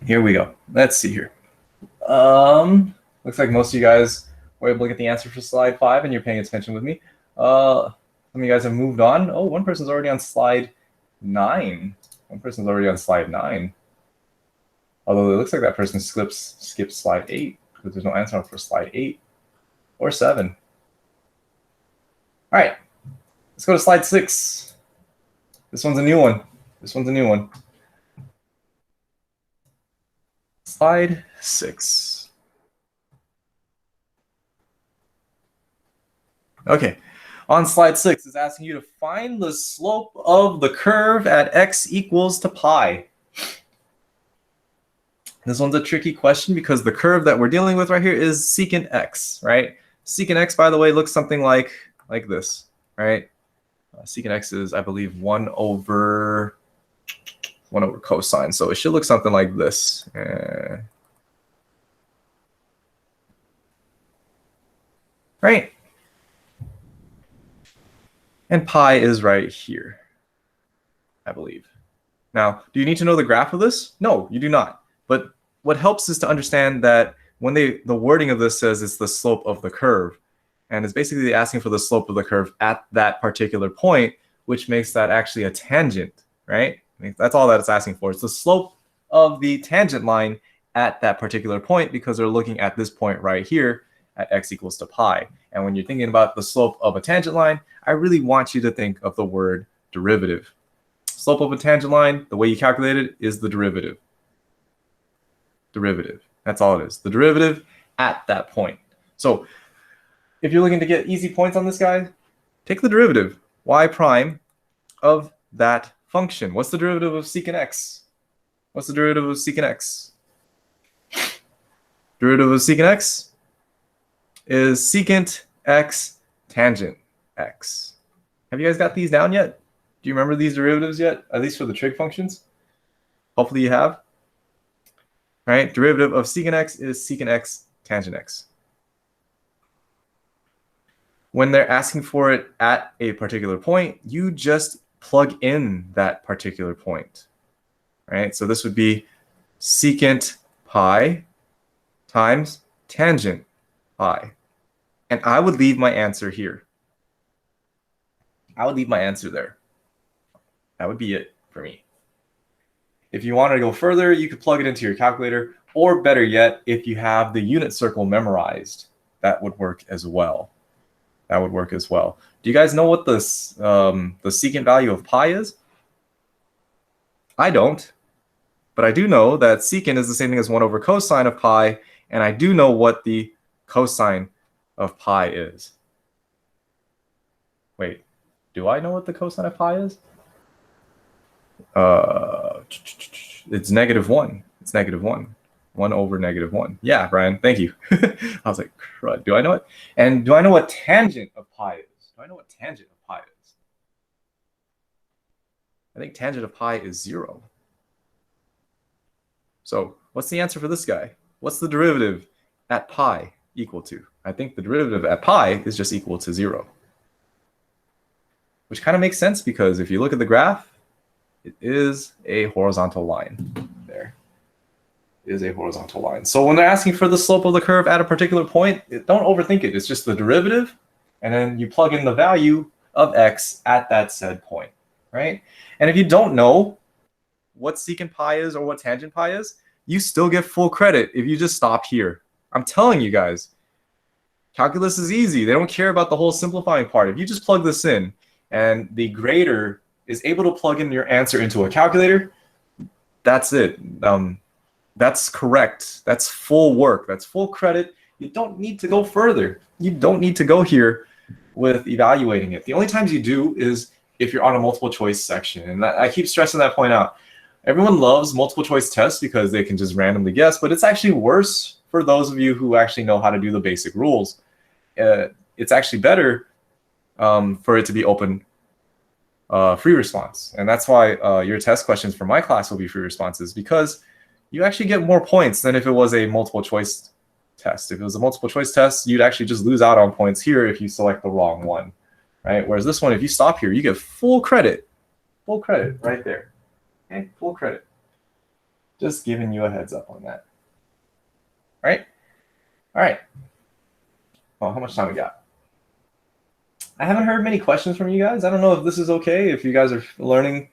Here we go. Let's see here. Looks like most of you guys were able to get the answer for slide 5, and you're paying attention with me. Some of you guys have moved on. Oh, one person's already on slide 9. One person's already on slide 9. Although it looks like that person skipped slide 8, because there's no answer for slide 8 or 7. All right, let's go to slide 6. This one's a new one. This one's a new one. Slide 6. Okay, on slide 6, it's asking you to find the slope of the curve at x equals to pi. This one's a tricky question because the curve that we're dealing with right here is secant x, right? Secant x, by the way, looks something like this, right? Secant x is, I believe, 1 over cosine. So it should look something like this. Right? And pi is right here, I believe. Now, do you need to know the graph of this? No, you do not. But what helps is to understand that when the wording of this says it's the slope of the curve, and it's basically asking for the slope of the curve at that particular point, which makes that actually a tangent, right? I mean, that's all that it's asking for. It's the slope of the tangent line at that particular point, because they're looking at this point right here at x equals to pi. And when you're thinking about the slope of a tangent line, I really want you to think of the word derivative. Slope of a tangent line, the way you calculate it is the derivative. Derivative. That's all it is. The derivative at that point. So if you're looking to get easy points on this guy, take the derivative, y prime of that function. What's the derivative of secant x? What's the derivative of secant x? Derivative of secant x is secant x tangent x. Have you guys got these down yet? Do you remember these derivatives yet? At least for the trig functions? Hopefully you have. Right? Derivative of secant x is secant x tangent x. When they're asking for it at a particular point, you just plug in that particular point. Right? So this would be secant pi times tangent pi. And I would leave my answer here. I would leave my answer there. That would be it for me. If you want to go further, you could plug it into your calculator, or better yet, if you have the unit circle memorized, that would work as well. That would work as well. Do you guys know what the secant value of pi is? I don't, but I do know that secant is the same thing as 1 over cosine of pi, and I do know what the cosine of pi is. Wait, do I know what the cosine of pi is? It's -1. It's -1. 1 over -1. Yeah, Brian, thank you. I was like, crud, do I know it? And do I know what tangent of pi is? Do I know what tangent of pi is? I think tangent of pi is 0. So what's the answer for this guy? What's the derivative at pi equal to? I think the derivative at pi is just equal to 0. Which kind of makes sense because if you look at the graph, it is a horizontal line there. It is a horizontal line. So when they're asking for the slope of the curve at a particular point, don't overthink it. It's just the derivative, and then you plug in the value of x at that said point, right? And if you don't know what secant pi is or what tangent pi is, you still get full credit if you just stop here. I'm telling you guys, calculus is easy. They don't care about the whole simplifying part. If you just plug this in and the grader is able to plug in your answer into a calculator, that's it. That's correct. That's full work. That's full credit. You don't need to go further. You don't need to go here with evaluating it. The only times you do is if you're on a multiple choice section. And I keep stressing that point out. Everyone loves multiple choice tests because they can just randomly guess, but it's actually worse for those of you who actually know how to do the basic rules. It's actually better for it to be open free response. And that's why your test questions for my class will be free responses, because you actually get more points than if it was a multiple choice test. If it was a multiple choice test, you'd actually just lose out on points here if you select the wrong one, right? Whereas this one, if you stop here, you get full credit right there. Okay, full credit. Just giving you a heads up on that. All right? All right. Well, how much time we got? I haven't heard many questions from you guys. I don't know if this is okay, if you guys are learning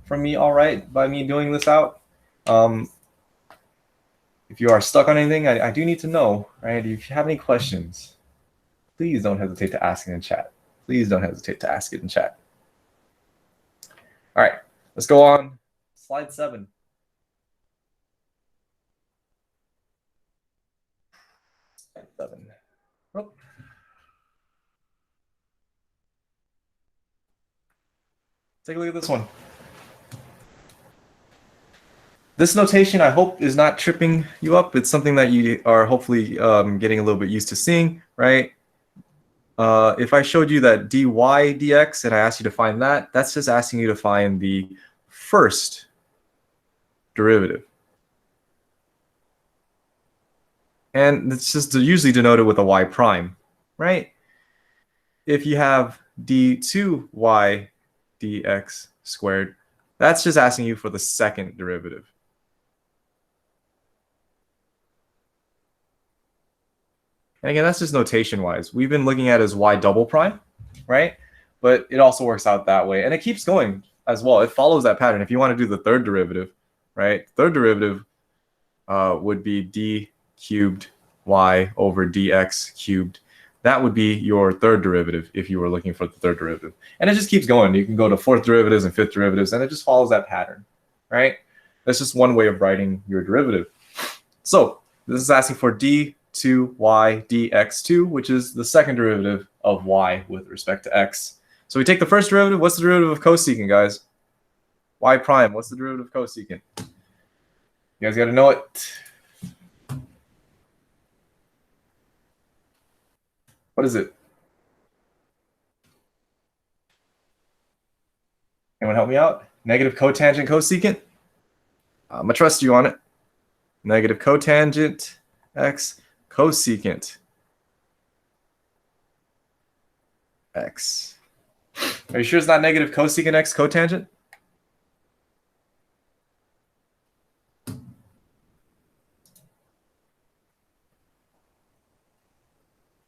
from me all right by me doing this out. If you are stuck on anything, I do need to know, right? If you have any questions, please don't hesitate to ask it in chat. Please don't hesitate to ask it in chat. All right, let's go on. Slide 7. Slide 7. Oh. Take a look at this one. This notation, I hope, is not tripping you up. It's something that you are hopefully getting a little bit used to seeing, right? If I showed you that dy dx and I asked you to find that, that's just asking you to find the first derivative. And it's just usually denoted with a y prime, right? If you have d2y dx squared, that's just asking you for the second derivative. And again, that's just notation-wise. We've been looking at it as y double prime, right? But it also works out that way. And it keeps going as well. It follows that pattern. If you want to do the third derivative, right? Third derivative would be d cubed y over dx cubed. That would be your third derivative if you were looking for the third derivative. And it just keeps going. You can go to fourth derivatives and fifth derivatives, and it just follows that pattern, right? That's just one way of writing your derivative. So this is asking for d2y dx2, which is the second derivative of y with respect to x. So we take the first derivative. What's the derivative of cosecant, guys? Y prime. What's the derivative of cosecant? You guys got to know it. What is it? Anyone help me out? Negative cotangent cosecant? I'm going to trust you on it. Negative cotangent x cosecant x. Are you sure it's not negative cosecant x cotangent?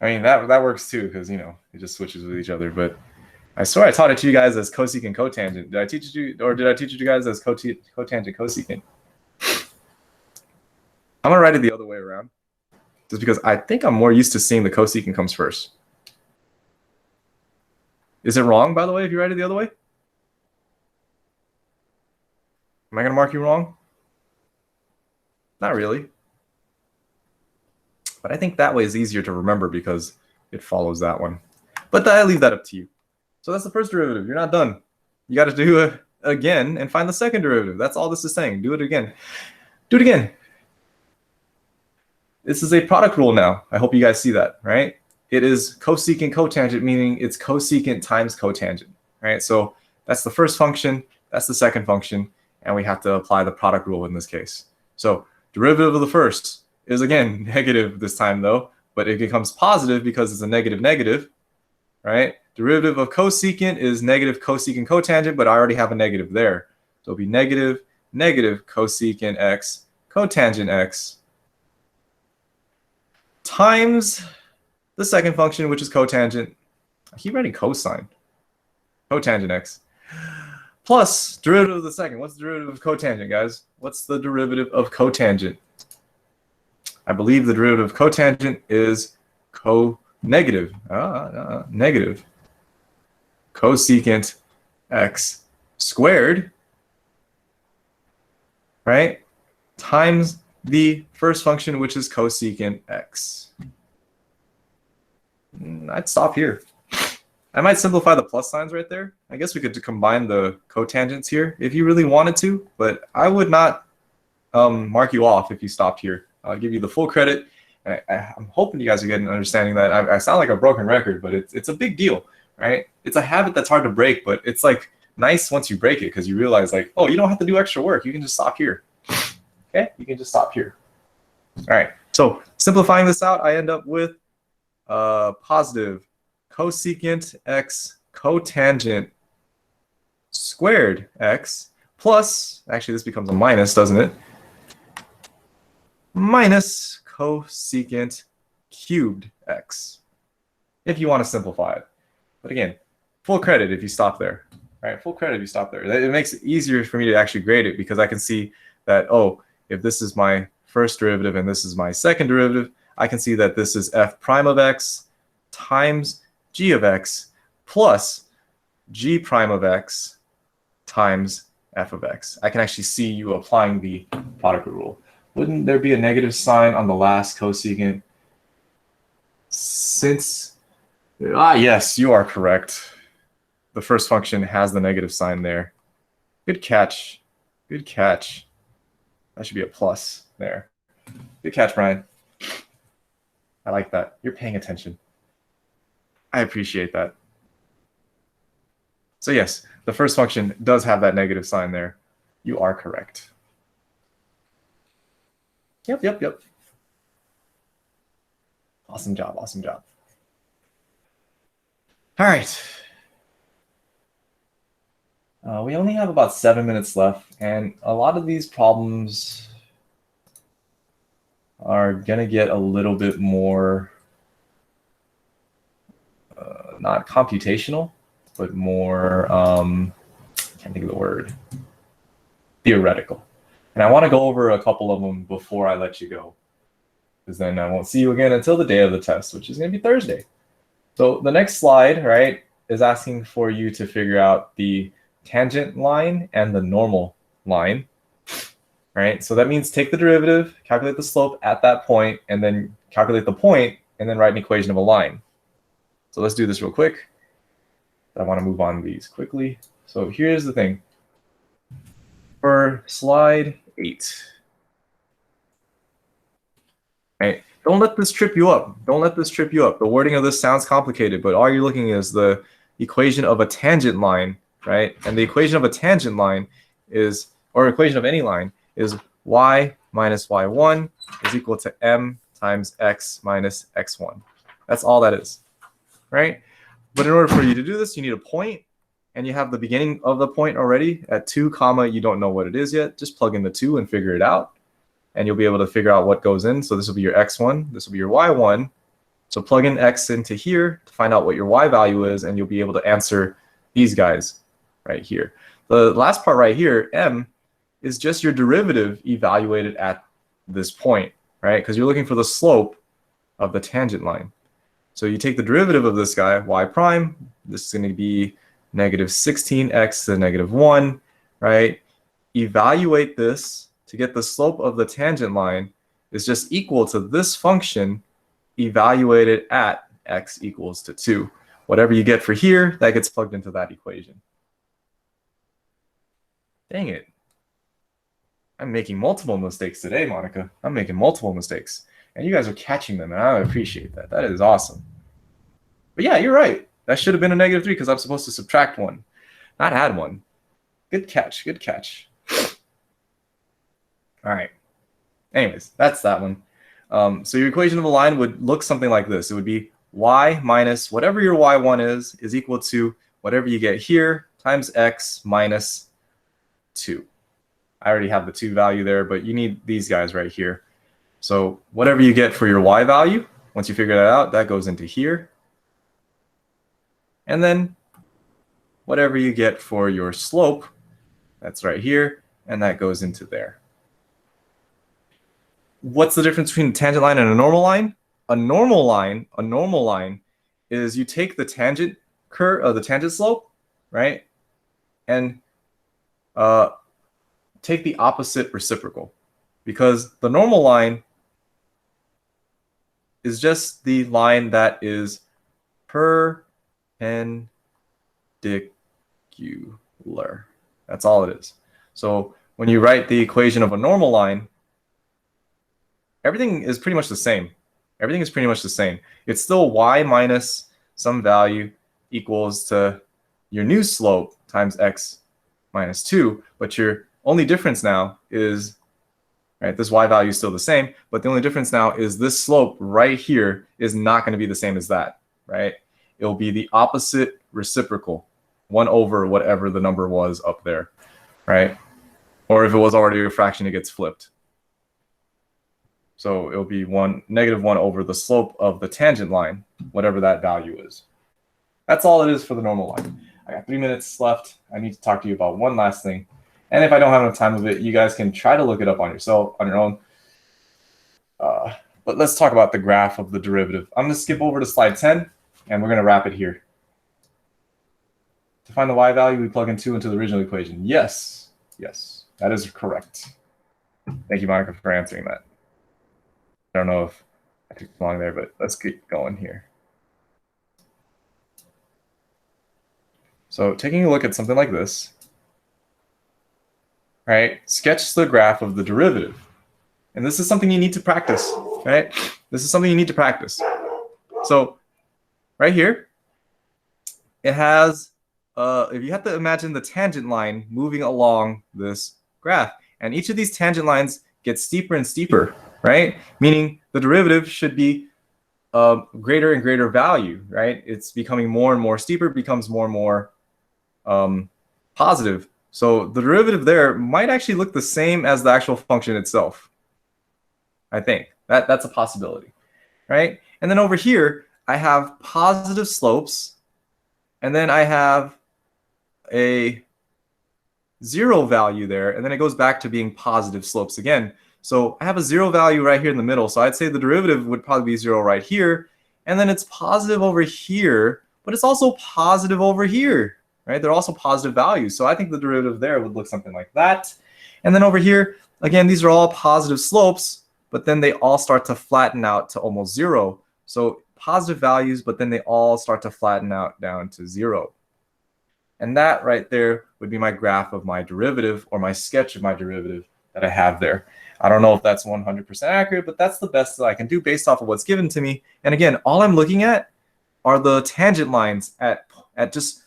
I mean, that works too, because, you know, it just switches with each other. But I swear I taught it to you guys as cosecant cotangent. Did I teach it to you, or did I teach it to you guys as cotangent cosecant? I'm going to write it the other way around, just because I think I'm more used to seeing the cosecant comes first. Is it wrong, by the way, if you write it the other way? Am I going to mark you wrong? Not really. But I think that way is easier to remember because it follows that one. But I leave that up to you. So that's the first derivative. You're not done. You got to do it again and find the second derivative. That's all this is saying. Do it again. Do it again. This is a product rule now. I hope you guys see that, right? It is cosecant cotangent, meaning it's cosecant times cotangent, right? So that's the first function. That's the second function, and we have to apply the product rule in this case. So derivative of the first is, again, negative this time, though, but it becomes positive because it's a negative negative, right? Derivative of cosecant is negative cosecant cotangent, but I already have a negative there. So it'll be negative negative cosecant x cotangent x times the second function, which is cotangent. I keep writing cosine. Cotangent x. Plus derivative of the second. What's the derivative of cotangent, guys? What's the derivative of cotangent? I believe the derivative of cotangent is negative. Negative cosecant x squared, right? Times the first function, which is cosecant x. I'd stop here. I might simplify the plus signs right there. I guess we could combine the cotangents here if you really wanted to, but I would not mark you off if you stopped here. I'll give you the full credit. I'm hoping you guys are getting an understanding that I sound like a broken record, but it's a big deal, right? It's a habit that's hard to break, but it's like nice once you break it because you realize like, oh, you don't have to do extra work. You can just stop here. Okay, you can just stop here. All right, so simplifying this out, I end up with positive cosecant x cotangent squared x plus, actually this becomes a minus, doesn't it? Minus cosecant cubed x, if you want to simplify it. But again, full credit if you stop there. All right, full credit if you stop there. It makes it easier for me to actually grade it because I can see that, oh, if this is my first derivative and this is my second derivative, I can see that this is f prime of x times g of x plus g prime of x times f of x. I can actually see you applying the product rule. Wouldn't there be a negative sign on the last cosecant? Since, yes, you are correct. The first function has the negative sign there. Good catch. Good catch. That should be a plus there. Good catch, Brian. I like that. You're paying attention. I appreciate that. So yes, the first function does have that negative sign there. You are correct. Yep. Awesome job, awesome job. All right. We only have about 7 minutes left, and a lot of these problems are going to get a little bit more, not computational, but more, can't think of the word, theoretical. And I want to go over a couple of them before I let you go, because then I won't see you again until the day of the test, which is going to be Thursday. So the next slide, right, is asking for you to figure out the tangent line and the normal line, right? So that means take the derivative, calculate the slope at that point, and then calculate the point, and then write an equation of a line. So let's do this real quick. I want to move on these quickly. So here's the thing. For slide 8, right? Don't let this trip you up. Don't let this trip you up. The wording of this sounds complicated, but all you're looking is the equation of a tangent line, right? And the equation of a tangent line is, or equation of any line, is y minus y1 is equal to m times x minus x1. That's all that is, right? But in order for you to do this, you need a point, and you have the beginning of the point already at 2 comma, you don't know what it is yet. Just plug in the 2 and figure it out, and you'll be able to figure out what goes in. So this will be your x1, this will be your y1. So plug in x into here to find out what your y value is, and you'll be able to answer these guys right here. The last part right here, m, is just your derivative evaluated at this point, right? Because you're looking for the slope of the tangent line. So you take the derivative of this guy, y prime, this is going to be negative 16x to the negative 1, right? Evaluate this to get the slope of the tangent line is just equal to this function evaluated at x equals to 2. Whatever you get for here, that gets plugged into that equation. Dang it. I'm making multiple mistakes today, Monica. I'm making multiple mistakes. And you guys are catching them, and I appreciate that. That is awesome. But yeah, you're right. That should have been a negative 3 because I'm supposed to subtract 1, not add 1. Good catch. Good catch. All right. Anyways, that's that one. So your equation of a line would look something like this. It would be y minus whatever your y1 is equal to whatever you get here times x minus 2. I already have the 2 value there, but you need these guys right here. So whatever you get for your y value, once you figure that out, that goes into here. And then whatever you get for your slope, that's right here, and that goes into there. What's the difference between a tangent line and a normal line? A normal line is you take the tangent curve, the tangent slope, right, and take the opposite reciprocal, because the normal line is just the line that is perpendicular. That's all it is. So when you write the equation of a normal line, everything is pretty much the same. Everything is pretty much the same. It's still y minus some value equals to your new slope times x minus 2, but your only difference now is, right, this y value is still the same, but the only difference now is this slope right here is not going to be the same as that, right? It'll be the opposite reciprocal, 1 over whatever the number was up there, right? Or if it was already a fraction, it gets flipped. So it'll be negative 1 over the slope of the tangent line, whatever that value is. That's all it is for the normal line. I got 3 minutes left. I need to talk to you about one last thing. And if I don't have enough time of it, you guys can try to look it up on your own. But let's talk about the graph of the derivative. I'm going to skip over to slide 10, and we're going to wrap it here. To find the y value, we plug in 2 into the original equation. Yes, that is correct. Thank you, Monica, for answering that. I don't know if I took too long there, but let's keep going here. So taking a look at something like this, right? Sketch the graph of the derivative. And this is something you need to practice, right? This is something you need to practice. So right here, it has, if you have to imagine the tangent line moving along this graph, and each of these tangent lines gets steeper and steeper, right? Meaning the derivative should be greater and greater value, right? It's becoming more and more steeper, becomes more and more positive. So the derivative there might actually look the same as the actual function itself. I think that's a possibility, right? And then over here, I have positive slopes, and then I have a 0 value there, and then it goes back to being positive slopes again. So I have a 0 value right here in the middle. So I'd say the derivative would probably be 0 right here, and then it's positive over here, but it's also positive over here, right? They're also positive values. So I think the derivative there would look something like that. And then over here, again, these are all positive slopes, but then they all start to flatten out to almost 0. So positive values, but then they all start to flatten out down to 0. And that right there would be my graph of my derivative, or my sketch of my derivative that I have there. I don't know if that's 100% accurate, but that's the best that I can do based off of what's given to me. And again, all I'm looking at are the tangent lines at just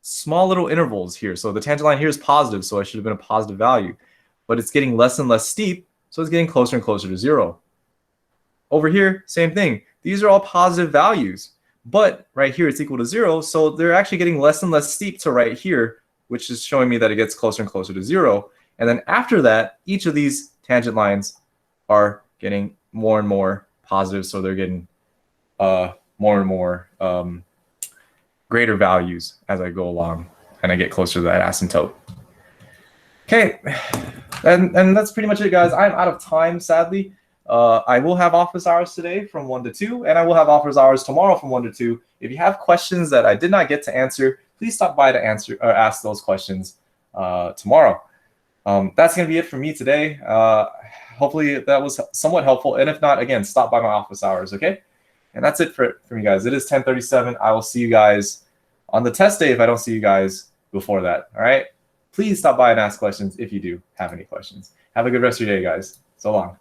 small little intervals here. So the tangent line here is positive, so I should have been a positive value. But it's getting less and less steep, so it's getting closer and closer to 0. Over here, same thing. These are all positive values. But right here, it's equal to 0, so they're actually getting less and less steep to right here, which is showing me that it gets closer and closer to 0. And then after that, each of these tangent lines are getting more and more positive, so they're getting more and more greater values as I go along and I get closer to that asymptote. Okay, and that's pretty much it, guys. I'm out of time, sadly. I will have office hours today from 1 to 2, and I will have office hours tomorrow from 1 to 2. If you have questions that I did not get to answer, please stop by to answer or ask those questions tomorrow. That's going to be it for me today. Hopefully that was somewhat helpful. And if not, again, stop by my office hours, okay? And that's it for me, guys. It is 10:37. I will see you guys on the test day if I don't see you guys before that, all right? Please stop by and ask questions if you do have any questions. Have a good rest of your day, guys. So long.